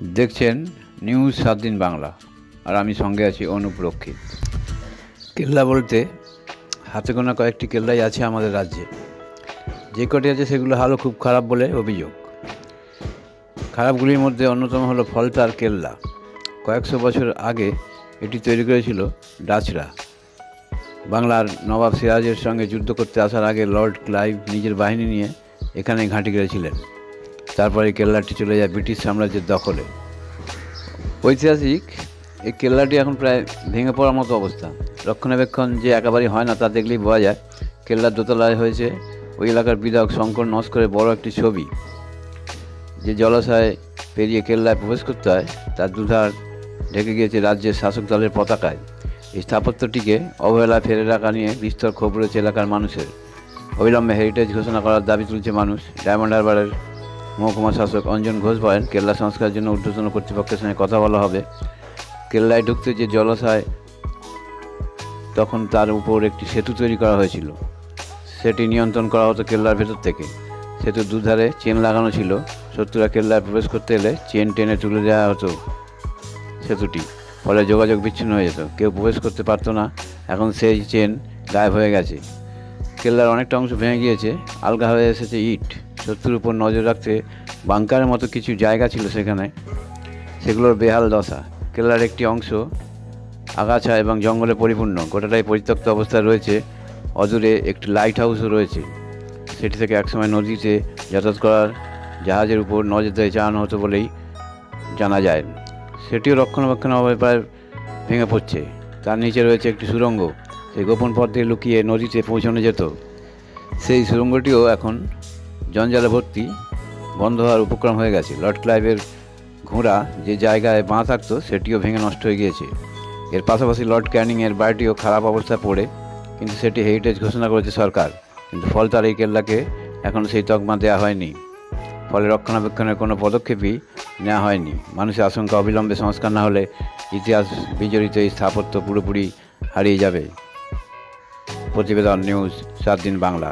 দেখছেন নিউজ 7 দিন বাংলা, আর আমি সঙ্গে আছি অনুপ রক্ষিত। কেল্লা বলতে হাতে গোনা কয়েকটি কেল্লাই আছে আমাদের রাজ্যে। যে কটি আছে সেগুলো হালও খুব খারাপ বলে অভিযোগ। খারাপগুলির মধ্যে অন্যতম হলো ফলতার কেল্লা। কয়েকশো বছর আগে এটি তৈরি করেছিল ডাচরা। বাংলার নবাব সিরাজের সঙ্গে যুদ্ধ করতে আসার আগে লর্ড ক্লাইভ নিজের বাহিনী নিয়ে এখানে ঘাঁটি গেড়েছিলেন। তারপরে কেল্লাটি চলে যায় ব্রিটিশ সাম্রাজ্যের দখলে। ঐতিহাসিক এই কেল্লাটি এখন প্রায় ভেঙে পড়ার মতো অবস্থা। রক্ষণাবেক্ষণ যে একেবারেই হয় না তা দেখলেই বোঝা যায়। কেল্লার দোতলায় হয়েছে ওই এলাকার বিধায়ক শঙ্কর নস্করের বড় একটি ছবি। যে জলাশয় পেরিয়ে কেল্লায় প্রবেশ করতে হয় তার দুধার ঢেকে গিয়েছে রাজ্যের শাসক দলের পতাকায়। এই স্থাপত্যটিকে অবহেলায় ফেলে রাখা নিয়ে বিস্তর ক্ষোভ রয়েছে এলাকার মানুষের। অবিলম্বে হেরিটেজ ঘোষণা করার দাবি তুলছে মানুষ। ডায়মন্ড হারবারের মহকুমা শাসক অঞ্জন ঘোষ বলেন, কেল্লা সংস্কারের জন্য ঊর্ধ্বতন কর্তৃপক্ষের সঙ্গে কথা বলা হবে। কেল্লায় ঢুকতে যে জলাশয়, তখন তার উপর একটি সেতু তৈরি করা হয়েছিল। সেটি নিয়ন্ত্রণ করা হতো কেল্লার ভেতর থেকে। সেতুর দুধারে চেন লাগানো ছিল। শত্রুরা কেল্লায় প্রবেশ করতে এলে চেন টেনে তুলে দেওয়া হতো সেতুটি, ফলে যোগাযোগ বিচ্ছিন্ন হয়ে যেত, কেউ প্রবেশ করতে পারতো না। এখন সেই চেন গায়েব হয়ে গেছে। কেল্লার অনেকটা অংশ ভেঙে গিয়েছে, আলগা হয়ে এসেছে ইট। শত্রুর উপর নজর রাখতে বাংকারের মতো কিছু জায়গা ছিল সেখানে, সেগুলোর বেহাল দশা। কেল্লার একটি অংশ আগাছা এবং জঙ্গলে পরিপূর্ণ, গোটাটাই পরিত্যক্ত অবস্থায় রয়েছে। অদূরে একটি লাইট হাউসও রয়েছে। সেটি থেকে একসময় নদীতে যাতায়াত করার জাহাজের উপর নজরদারি চালানো হতো বলেই জানা যায়। সেটিও রক্ষণাবেক্ষণের অভাবে প্রায় ভেঙে পড়ছে। তার নিচে রয়েছে একটি সুড়ঙ্গ, সেই গোপন পথ দিয়ে লুকিয়ে নদীতে পৌঁছানো যেত। সেই সুড়ঙ্গটিও এখন জঞ্জালে ভর্তি, বন্ধ হওয়ার উপক্রম হয়ে গেছে। লর্ড ক্লাইভের ঘোড়া যে জায়গায় বাঁ থাকতো সেটিও ভেঙে নষ্ট হয়ে গিয়েছে। এর পাশাপাশি লর্ড ক্যানিংয়ের বাড়িটিও খারাপ অবস্থায় পড়ে, কিন্তু সেটি হেরিটেজ ঘোষণা করেছে সরকার। কিন্তু ফলতার এই কেল্লাকে এখন সেই তকমা দেওয়া হয়নি, ফলে রক্ষণাবেক্ষণের কোনো পদক্ষেপই নেওয়া হয়নি। মানুষের আশঙ্কা, অবিলম্বে সংস্কার না হলে ইতিহাস বিজড়িত এই স্থাপত্য পুরোপুরি হারিয়ে যাবে। প্রতিবেদন নিউজ 7 দিন বাংলা।